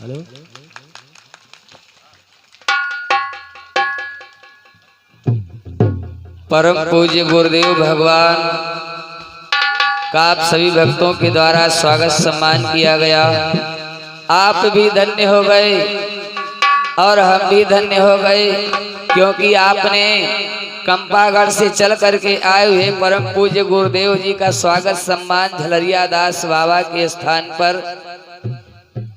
Hello परम पूज्य गुरुदेव भगवान का आप सभी भक्तों के द्वारा स्वागत सम्मान किया गया। आप भी धन्य हो गए और हम भी धन्य हो गए, क्योंकि आपने कंपागढ़ से चल करके आए हुए परम पूज्य गुरुदेव जी का स्वागत सम्मान झलरिया दास बाबा के स्थान पर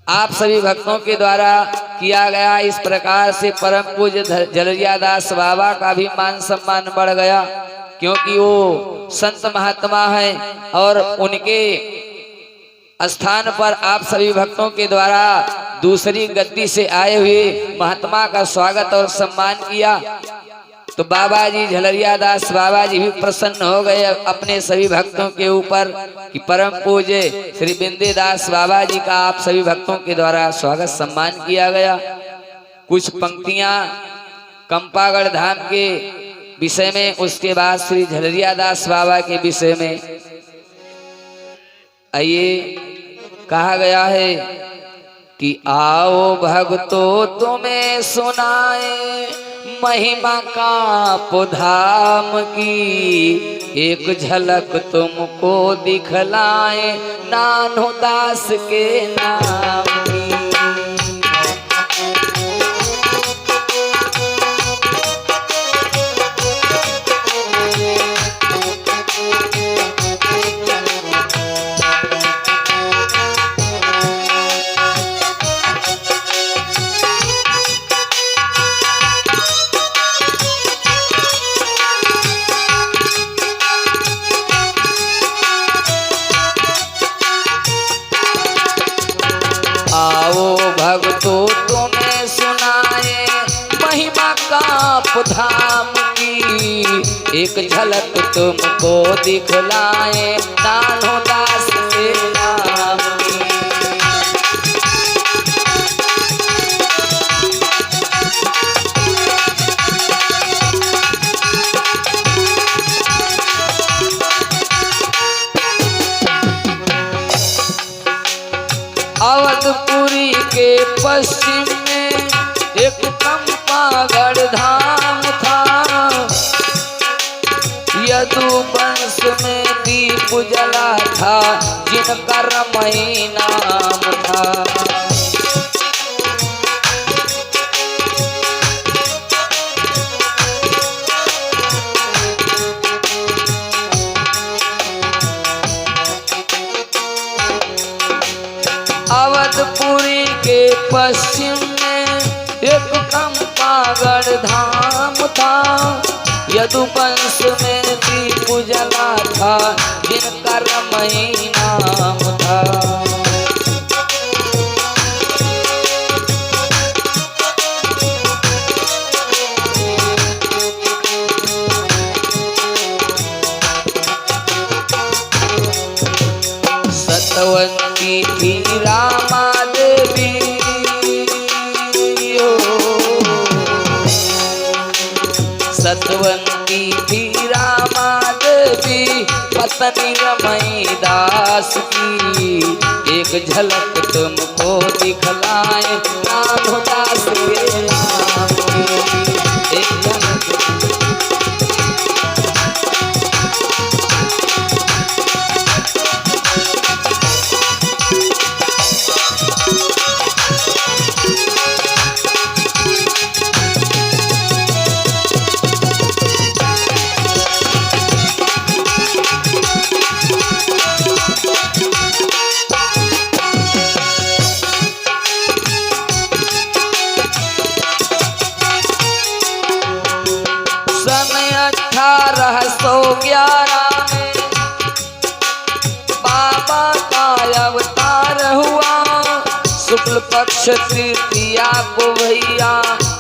आप सभी भक्तों के द्वारा किया गया। इस प्रकार से परम पूज्य झलरिया दास बाबा का भी मान सम्मान बढ़ गया, क्योंकि वो संत महात्मा हैं और उनके स्थान पर आप सभी भक्तों के द्वारा दूसरी गद्दी से आए हुए महात्मा का स्वागत और सम्मान किया। तो बाबा जी झलरिया दास बाबा जी भी प्रसन्न हो गए अपने सभी भक्तों के ऊपर कि परम पूज्य श्री बिंदे दास बाबा जी का आप सभी भक्तों के द्वारा स्वागत सम्मान किया गया। कुछ पंक्तियां कंपागढ़ धाम के विषय में, उसके बाद श्री झलरिया दास बाबा के विषय में आइए कहा गया है कि आओ भक्तों तुम्हें सुनाए महिमा का धाम की, एक झलक तुमको दिखलाए नानो दास के नाम की। आओ भक्तों तुम्हें सुनाए महिमा का धाम की, एक झलक तुमको दिखलाए नानो दास के नाम की। अवधपुरी के पश्चिम में एक कंपागढ़ धाम था, यदु वंश में दीप जला था जिनका रमई नाम था। अवधपुरी के पश्चिम में एक कंपागढ़ धाम था, यदुवंश में दीप जला था जिनका रमई नाम था। सतवंती थी रामा देवी, सतवंती थी रामा देवी पत्नी रमई दास की, एक झलक तुमको दिखलाए नानो दास के नाम की। एक झलक सन 1811 में बाबा का अवतार हुआ, शुक्ल पक्ष तृतीया को भैया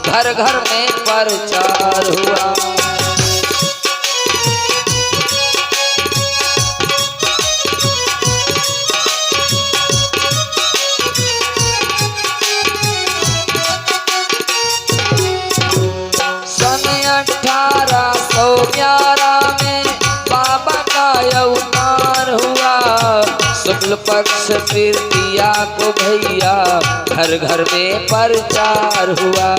घर घर में प्रचार हुआ। सन 1811 में बाबा का अवतार हुआ, शुक्ल पक्ष तृतीया को भैया घर घर में प्रचार हुआ।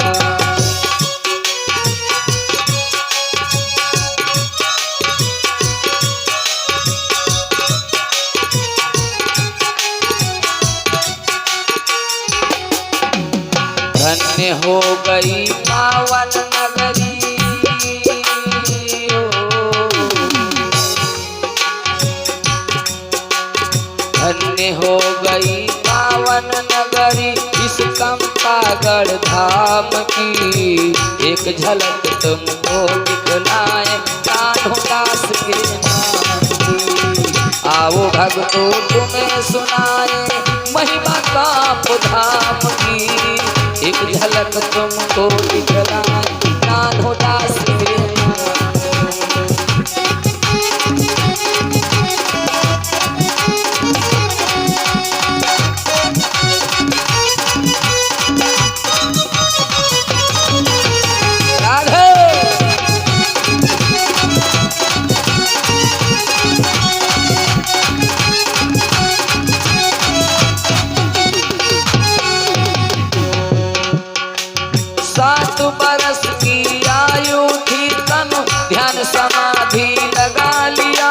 धन्य हो गई पावन नगरी, धन्य हो गई पावन नगरी इस कंपागढ़ धाम की। एक झलक तुमको दिखलाए कान्होदास के नाम की। आओ भक्तों तुम्हें सुनाए महिमा काप धाम की। एक झलक तुमको दिखलाए कान्होदास के बरस की आयु थी तन ध्यान समाधि लगा लिया।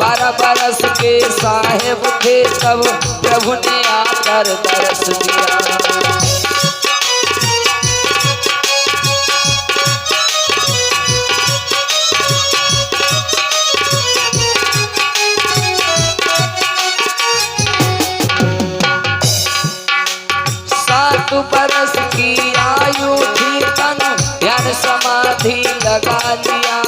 12 बरस के साहेब थे तब प्रभु ने आकर दर्श दिया। बरस की आयु थी तन ध्यान समाधि लगा लिया।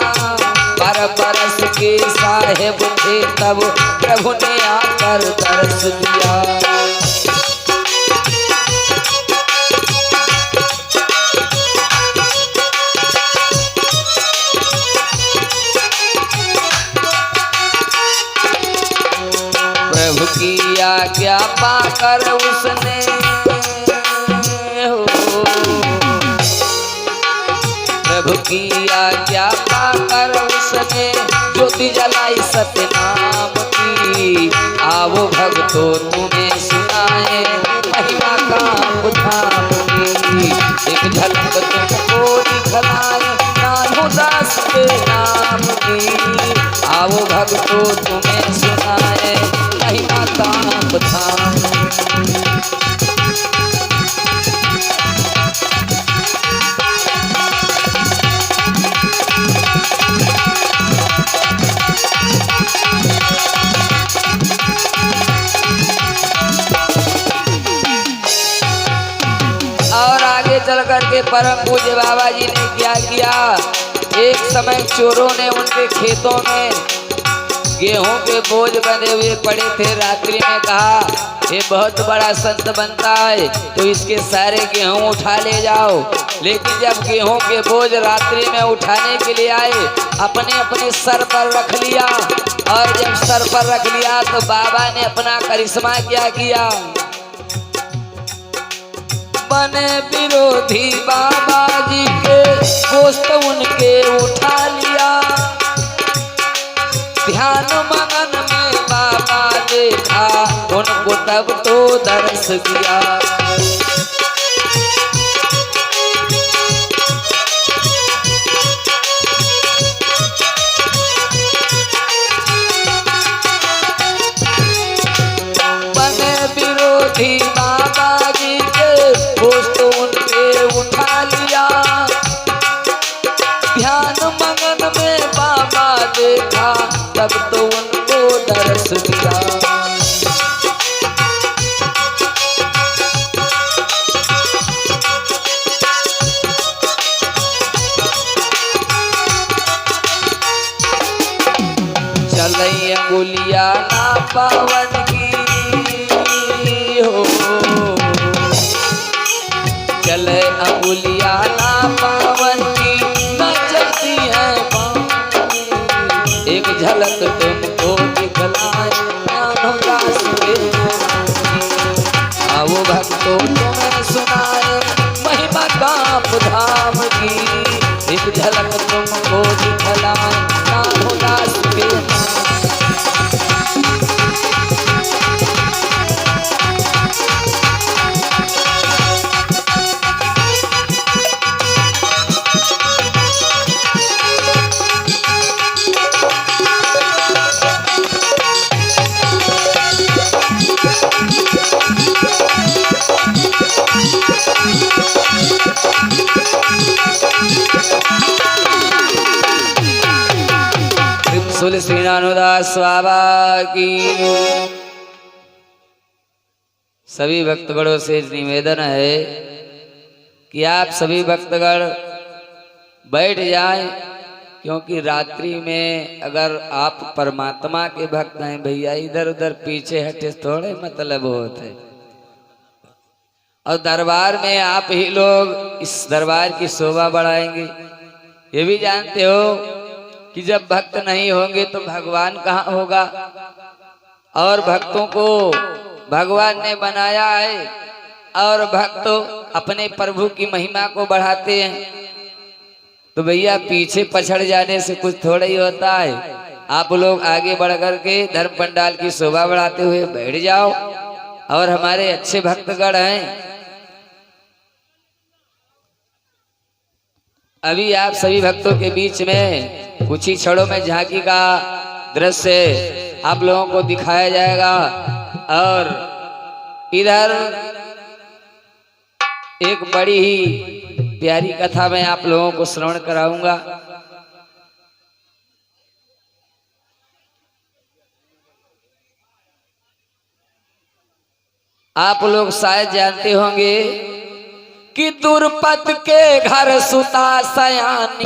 12 बरस के साहेब थे तब प्रभु ने आकर दर्श दिया। प्रभु की आज्ञा पाकर उसने प्रभु की आज्ञा पाकर उसने ज्योति जलाई सतनाम की। आओ भक्तों तुम्हें सुनाए महिमा काप धाम की। एक झलक तुमको दिखलाए कान्होदास के नाम की। आओ भक्तों तुम्हें सुनाए महिमा काप धाम की। और आगे चल करके परम पूज्य बाबा जी ने क्या किया। एक समय चोरों ने उनके खेतों में गेहूं के बोझ बंधे हुए पड़े थे। रात्रि में कहा ये बहुत बड़ा संत बनता है तो इसके सारे गेहूं उठा ले जाओ। लेकिन जब गेहूं के बोझ रात्रि में उठाने के लिए आए अपने अपने सर पर रख लिया। और जब सर पर रख लिया तो बाबा ने अपना करिश्मा क्या किया। बने विरोधी बाबा जी के दोस्त उनके उठा लिया। ध्यान मगन में बाबा देखा उनको तब तो दर्श दिया। बने विरोधी बाबा जी के दोस्त उनके उठा लिया। ध्यान मगन में बाबा देखा तब तो उनको दर्श दिया। चलई अंगुलिया ना पावन की हो। चले अंगुलिया ना पावन की न चलती है पावन। एक झलक तुमको दिखलाए कान्होदास के नाम की। आओ भक्तों तुम्हें सुनाए महिमा काप धाम की। एक झलक तुमको दिखलाए कान्होदास के नाम की। भानुदास बाबा की। सभी भक्तगणों से निवेदन है कि आप सभी भक्तगण बैठ जाएं, क्योंकि रात्रि में अगर आप परमात्मा के भक्त हैं भैया, इधर उधर पीछे हटे थोड़े मतलब होते। और दरबार में आप ही लोग इस दरबार की शोभा बढ़ाएंगे। ये भी जानते हो कि जब भक्त नहीं होंगे तो भगवान कहाँ होगा। और भक्तों को भगवान ने बनाया है और भक्त अपने प्रभु की महिमा को बढ़ाते हैं। तो भैया पीछे पछड़ जाने से कुछ थोड़ा ही होता है। आप लोग आगे बढ़ करके धर्म पंडाल की शोभा बढ़ाते हुए बैठ जाओ। और हमारे अच्छे भक्तगण हैं, अभी आप सभी भक्तों के बीच में कुछ ही क्षणों में झांकी का दृश्य आप लोगों को दिखाया जाएगा। और इधर एक बड़ी ही प्यारी कथा मैं आप लोगों को श्रवण कराऊंगा। आप लोग शायद जानते होंगे कि दुर्पत के घर सुता सयानी,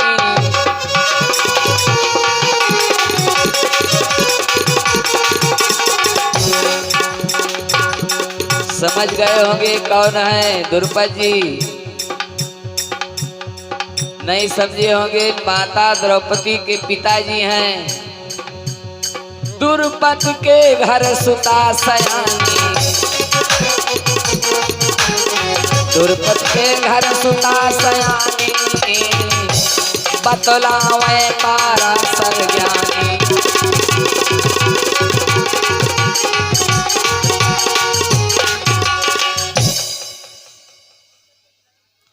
समझ गए होंगे कौन है दुर्पत जी। नहीं समझे होंगे, माता द्रौपदी के पिताजी हैं। दुर्पत के घर सुता सयानी, दुर्पत के घर सुता सयानी, बतलावे पारा सर ज्ञानी।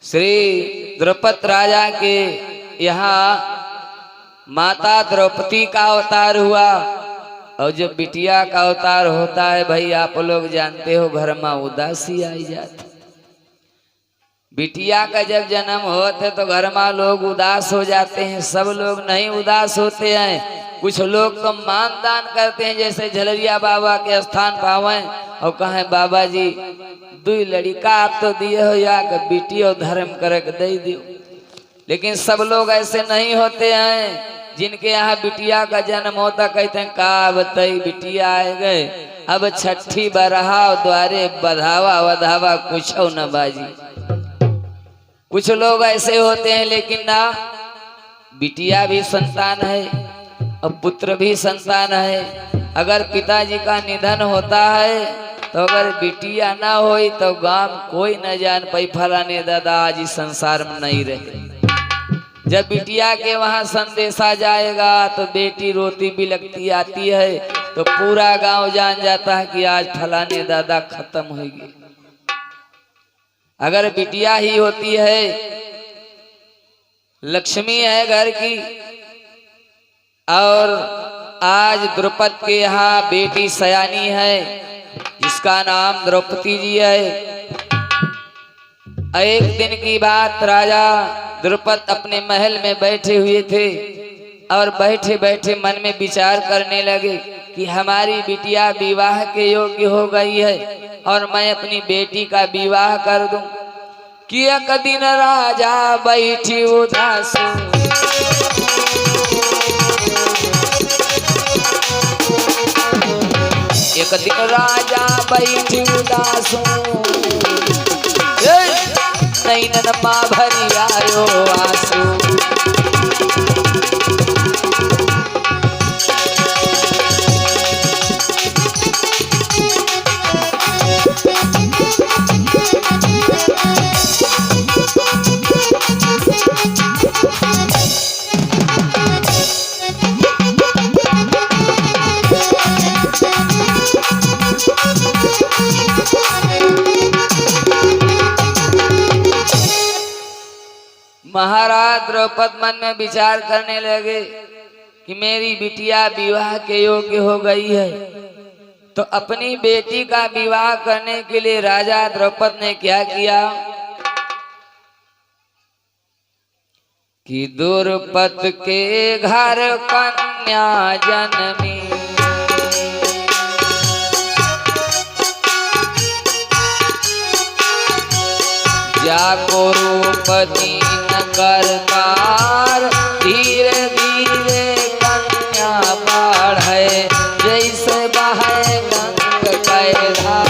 श्री द्रौपद राजा के यहाँ माता द्रौपदी का अवतार हुआ। और जो बिटिया का अवतार होता है भाई, आप लोग जानते हो, घर में उदासी आई जाती। बिटिया का जब जन्म होते तो घर में लोग उदास हो जाते हैं। सब लोग नहीं उदास होते हैं, कुछ लोग तो मान दान करते हैं, जैसे झलरिया बाबा के स्थान पावे और कहें बाबा जी दुई लड़का आप तो दिए हो, या बेटी और धर्म करके दे दियो। लेकिन सब लोग ऐसे नहीं होते हैं। जिनके यहाँ बिटिया का जन्म होता कहते हैं का बताई बिटिया आए गए, अब छठी बरहा द्वारे बधावा वधावा कुछ न बाजी। कुछ लोग ऐसे होते हैं, लेकिन ना, बिटिया भी संतान है और पुत्र भी संतान है। अगर पिताजी का निधन होता है तो अगर बिटिया ना होई तो गांव कोई न जान पाई फलाने दादा आज इस संसार में नहीं रहे। जब बिटिया के वहां संदेशा जाएगा तो बेटी रोती बिलखती आती है तो पूरा गांव जान जाता है कि आज फलाने दादा खत्म हो गए। अगर बिटिया ही होती है, लक्ष्मी है घर की, और आज द्रौपद के यहाँ बेटी सयानी है जिसका नाम द्रौपदी जी है। एक दिन की बात, राजा द्रौपद अपने महल में बैठे हुए थे और बैठे बैठे मन में विचार करने लगे कि हमारी बिटिया विवाह के योग्य हो गई है और मैं अपनी बेटी का विवाह कर दूं। कि एक दिन राजा बैठी उदास, एक दिन राजा बैठी उदास, नैनन माँ भरी आयो आंसू। महाराज द्रौपद मन में विचार करने लगे कि मेरी बिटिया विवाह के योग्य हो गई है, तो अपनी बेटी का विवाह करने के लिए राजा द्रौपद ने क्या किया, कि दुर्पत के घर कन्या जन्मी, जाको रूप दीन करतार, धीरे धीरे कन्या बढ़े, जैसे बहे गंग के धार।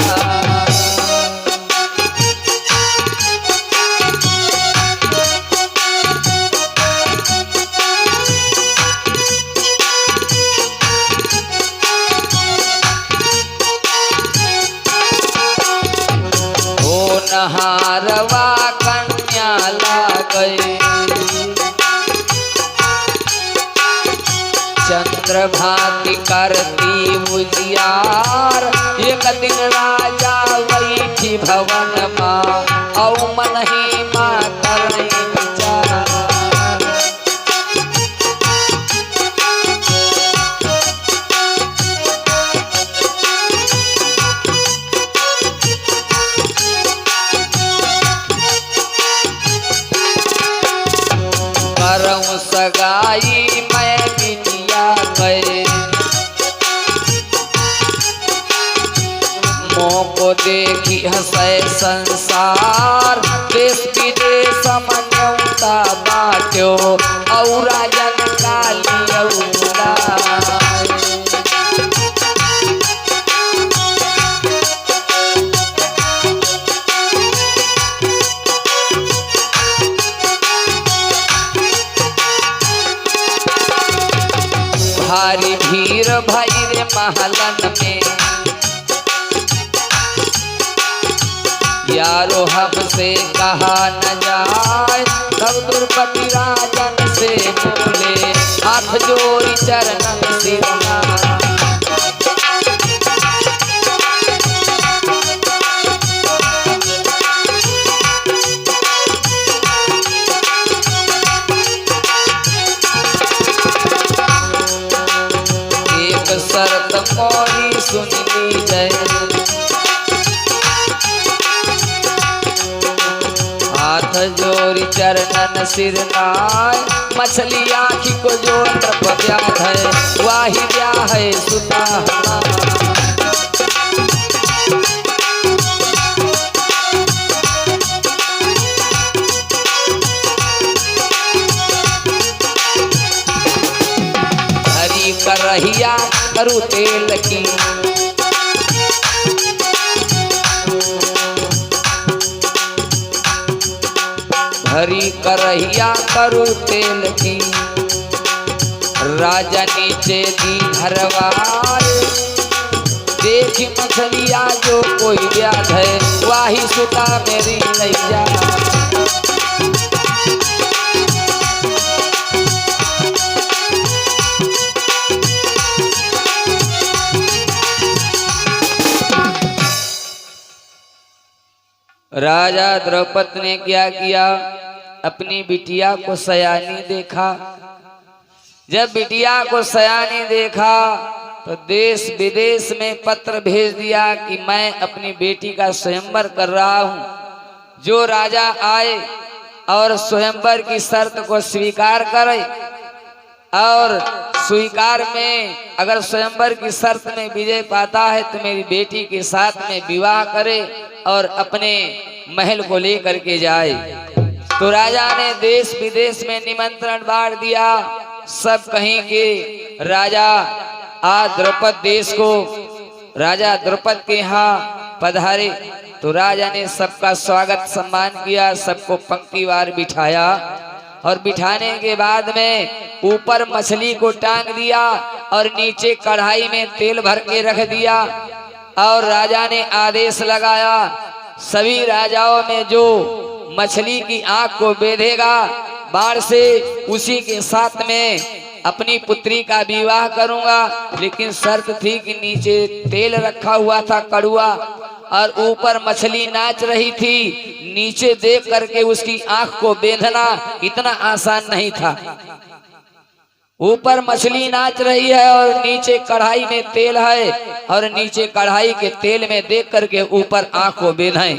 नहारवा कन्या लागई, चंद्र भांति करती उजियार, एक दिन राजा बैठी भवन माँ, औ मन ही माँ करई विचार। करऊं सगाई मैं बिटिया गए, मोह को देखी हंसे संसार, देश विदेश मन्यौता बाट्यो, और राजन काली औरा। भारी भीड़ भई रे महलन में, यारो हमसे कहा न जाए, तब द्रौपदी राजन से बोले, हाथ जोड़ी चरणन सिर नवाए। शरत मोरी सुन ली जय, हाथ जोड़ी चरणन सिर नाय, मछली आँखी को जो व्याध है, वाही ब्याह है सुना करहिया करू तेल की, हरी करहिया करू तेल की, राजा नीचे दी धरवाए, देखी मछलिया जो कोई व्याध है, वाही सुता मेरी नैया। राजा द्रौपदी ने क्या किया, अपनी बिटिया को सयानी देखा। जब बिटिया को सयानी देखा तो देश विदेश में पत्र भेज दिया कि मैं अपनी बेटी का स्वयंवर कर रहा हूँ, जो राजा आए और स्वयंवर की शर्त को स्वीकार करे, और स्वीकार में अगर स्वयंवर की शर्त में विजय पाता है तो मेरी बेटी के साथ में विवाह करे और अपने महल को लेकर के जाए। तो राजा ने देश विदेश में निमंत्रण बांट दिया, सब कहीं के राजा आज द्रौपद देश को राजा द्रौपद के यहाँ पधारे। तो राजा ने सबका स्वागत सम्मान किया, सबको पंक्तिवार बिठाया और बिठाने के बाद में ऊपर मछली को टांग दिया और नीचे कढ़ाई में तेल भर के रख दिया। और राजा ने आदेश लगाया, सभी राजाओं में जो मछली की आंख को बेधेगा बाण से, उसी के साथ में अपनी पुत्री का विवाह करूंगा। लेकिन शर्त थी कि नीचे तेल रखा हुआ था कड़ुआ और ऊपर मछली नाच रही थी, नीचे देख करके उसकी आंख को बेधना इतना आसान नहीं था। ऊपर मछली नाच रही है और नीचे कढ़ाई में तेल है, और नीचे कढ़ाई के तेल में देख करके ऊपर आंख को बेधें।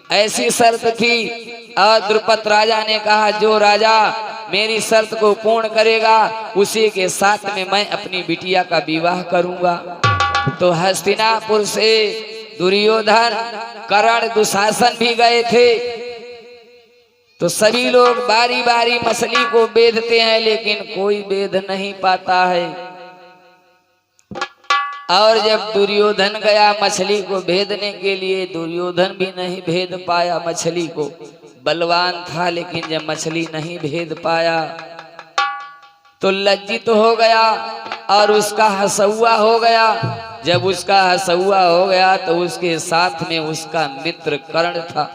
ऐसी शर्त थी। और द्रुपद राजा ने कहा जो राजा मेरी शर्त को पूर्ण करेगा उसी के साथ में मैं अपनी बिटिया का विवाह करूंगा। तो हस्तिनापुर से दुर्योधन, कर्ण, दुशासन भी गए थे। तो सभी लोग बारी बारी मछली को बेधते हैं लेकिन कोई बेध नहीं पाता है। और जब दुर्योधन गया मछली को भेदने के लिए, दुर्योधन भी नहीं भेद पाया मछली को। बलवान था लेकिन जब मछली नहीं भेद पाया तो लज्जित हो गया और उसका हंसुआ हो गया। जब उसका हंसुआ हो गया तो उसके साथ में उसका मित्र कर्ण था।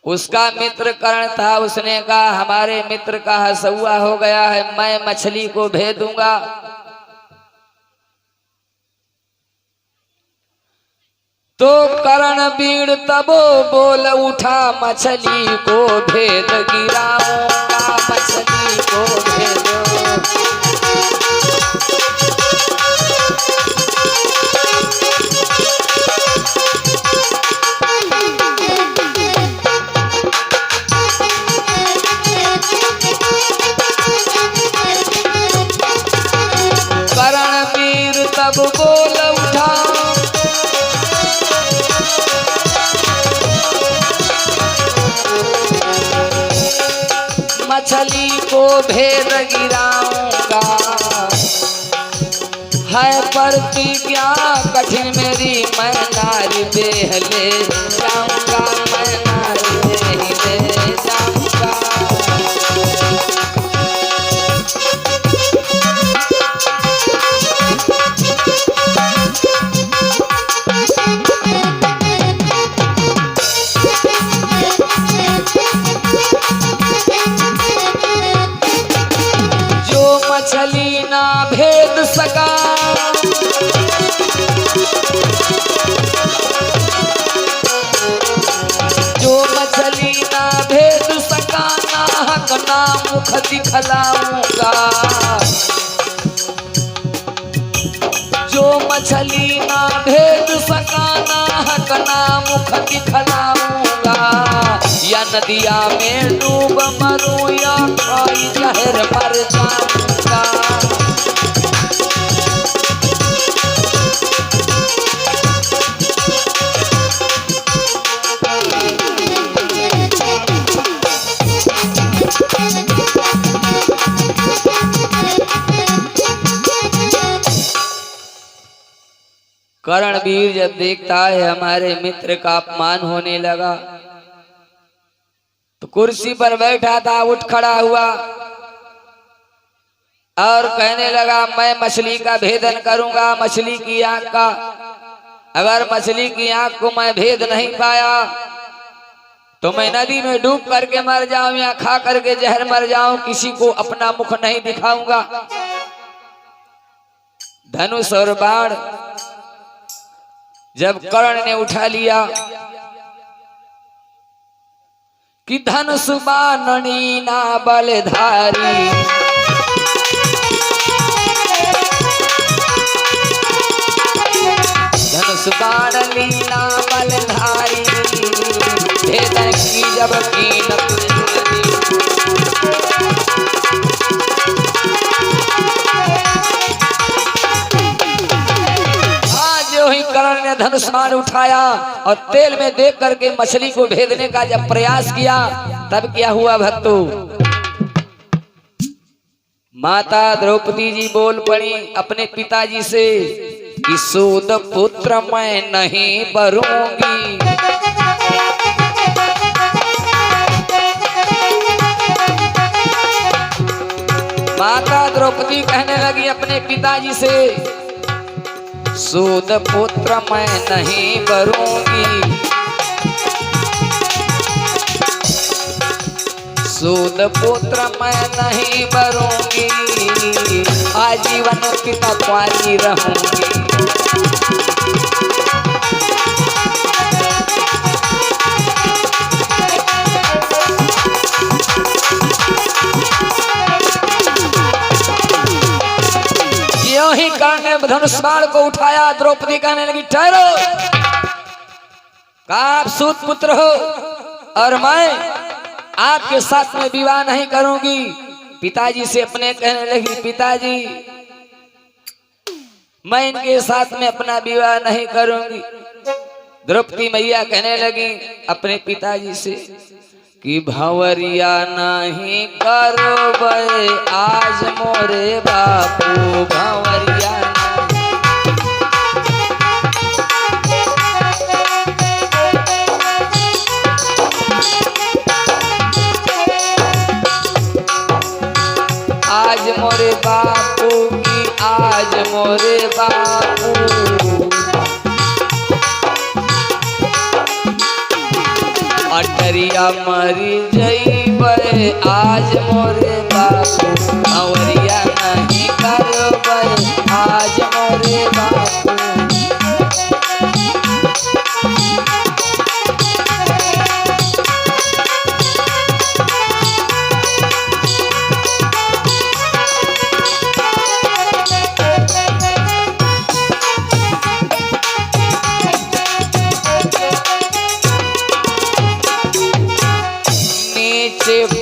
उसका मित्र कर्ण था, उसने कहा हमारे मित्र का हंसुआ हो गया है, मैं मछली को भेदूंगा। तो करणवीर तबो बोल उठा मछली को भेद गिराऊंगा, मछली को भेदो। करणवीर तब बोल उठा मछली को भेद गिराऊंगा। है प्रतिज्ञा कठिन मेरी, मैं नारी बेहले जाऊंगा, मैं नारी बेहले जाऊंगा। मछली ना भेद सका जो मछली ना भेद सका, नाहक ना मुख दिखलाऊंगा। जो मछली ना भेद सका, नाहक ना मुख दिखलाऊंगा। या नदिया में डूब मरूं या कोई जहर मर जाऊंगा। करणवीर जब देखता है हमारे मित्र का अपमान होने लगा तो कुर्सी पर बैठा था उठ खड़ा हुआ और कहने लगा मैं मछली का भेदन करूंगा, मछली की आंख का। अगर मछली की आंख को मैं भेद नहीं पाया तो मैं नदी में डूब करके मर जाऊं या खा करके जहर मर जाऊं, किसी को अपना मुख नहीं दिखाऊंगा। धनुष और बाण जब कर्ण ने उठा लिया कि धनुष बाणनी ना बलधारी, धनुष बाणनी ना बलधारी, भेदन की जब कीमत कर्ण ने धनुष बाण उठाया और तेल में देख करके मछली को भेदने का जब प्रयास किया तब क्या हुआ भक्तों, माता द्रौपदी जी बोल पड़ी अपने पिताजी से कि सूद पुत्र मैं नहीं बरूंगी। माता द्रौपदी कहने लगी अपने पिताजी से सूद पुत्र मैं नहीं बरूंगी, सूद पुत्र मैं नहीं बरूंगी, आजीवन पिता कुंवारी रहूंगी। ही कर्ण ने धनुष बाण को उठाया, द्रौपदी कहने लगी ठहरो। का आप सूत पुत्र हो और मैं आपके साथ में विवाह नहीं करूंगी। पिताजी से अपने कहने लगी, पिताजी मैं इनके साथ में अपना विवाह नहीं करूंगी। द्रौपदी मैया कहने लगी अपने पिताजी से कि भंवरिया नहीं करो आज मोरे बापू, भंवरिया आज मोरे बापू की, आज मोरे बापू अटरिया मरी जइबे आज मोरे बापू, भंवरिया नहीं करबे आज मोरे बापू।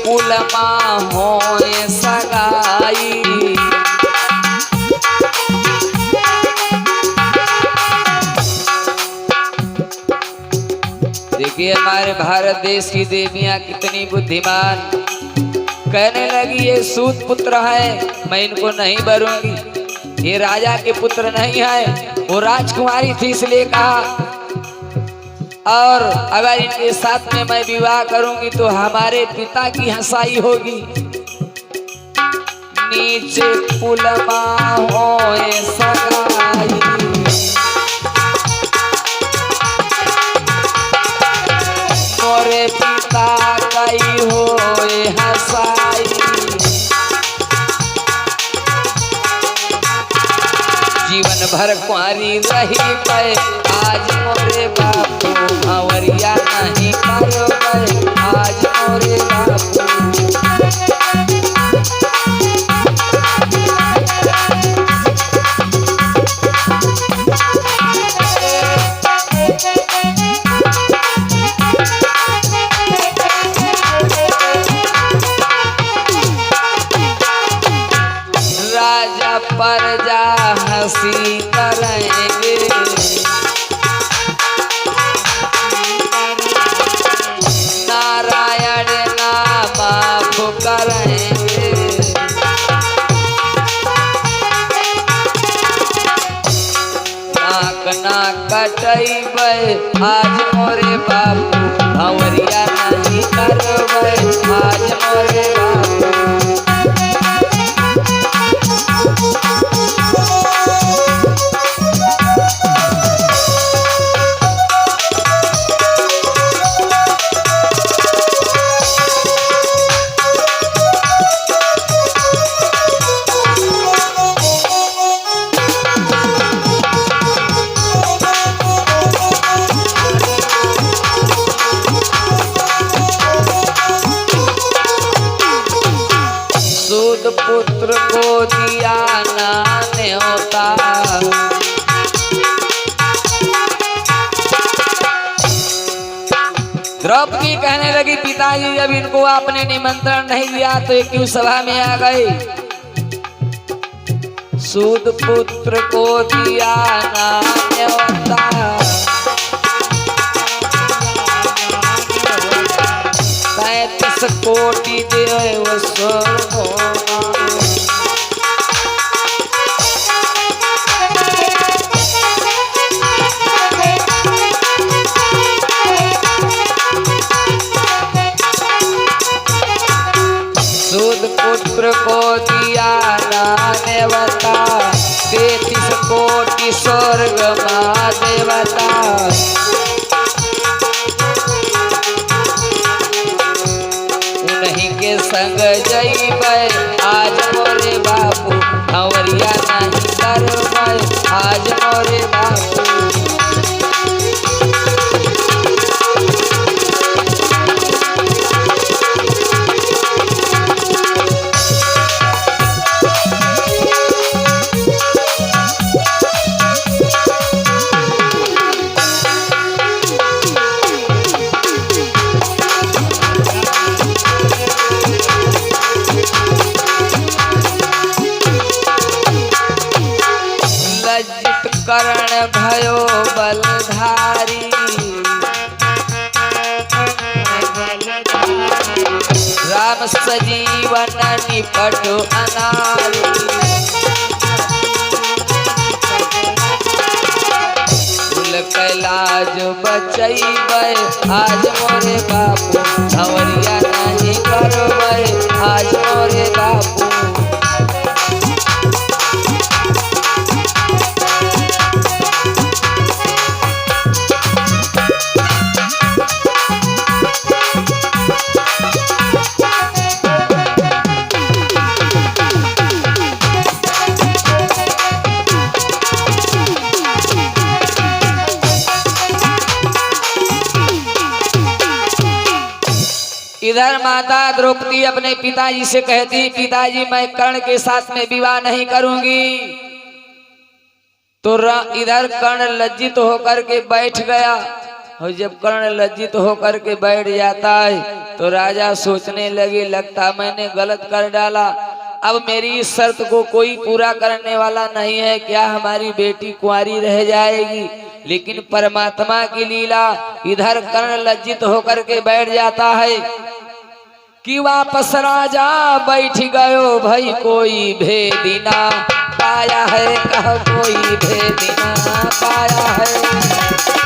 पुलमा होए सगाई देखिए हमारे भारत देश की देवियां कितनी बुद्धिमान। कहने लगी ये सूत पुत्र है, मैं इनको नहीं बरूंगी। ये राजा के पुत्र नहीं है, वो राजकुमारी थी इसलिए कहा, और अगर इनके साथ में मैं विवाह करूंगी तो हमारे पिता की हंसाई होगी। नीचे पुलमा होए सगाई मोरे पिता कई होए हंसाई। जीवन भर कुंवारी रही पे आज मोरे बापू, भंवरिया नहीं करबे आज मोरे बापू। राजा प्रजा हंसी करेंगे, नारायण नाम आप करेंगे। नाक ना कटैबे आज मोरे बापू, भंवरिया नहीं करबे आज मोरे बापू। पुत्र को दिया ना न्योता, द्रौपदी कहने लगी पिताजी जब इनको आपने निमंत्रण नहीं दिया तो ये क्यों सभा में आ गए। सूत पुत्र को दिया ना न्योता, 37 कोटि देव स्वर्गों पुत्र को दिया ना देवता, 33 कोटि स्वर्ग माँ देवता। उन्हीं के संग जइबे सजीवन निपटो अनारी। कुल कैलाज बचैबै आज मोरे बापू, संवरिया नहीं करबै आज मोरे बापू। इधर माता द्रौपदी अपने पिताजी से कहती, पिताजी मैं कर्ण के साथ में विवाह नहीं करूंगी। तो इधर कर्ण लज्जित होकर के बैठ गया। और जब कर्ण लज्जित होकर के बैठ जाता है तो राजा सोचने लगे, लगता मैंने गलत कर डाला, अब मेरी इस शर्त को कोई पूरा करने वाला नहीं है, क्या हमारी बेटी कुंवारी रह जाएगी। लेकिन परमात्मा की लीला, इधर कर्ण लज्जित होकर के बैठ जाता है कि वापस राजा बैठ गयो भाई, कोई भेदी ना पाया है, कहो कोई भेदी ना पाया है।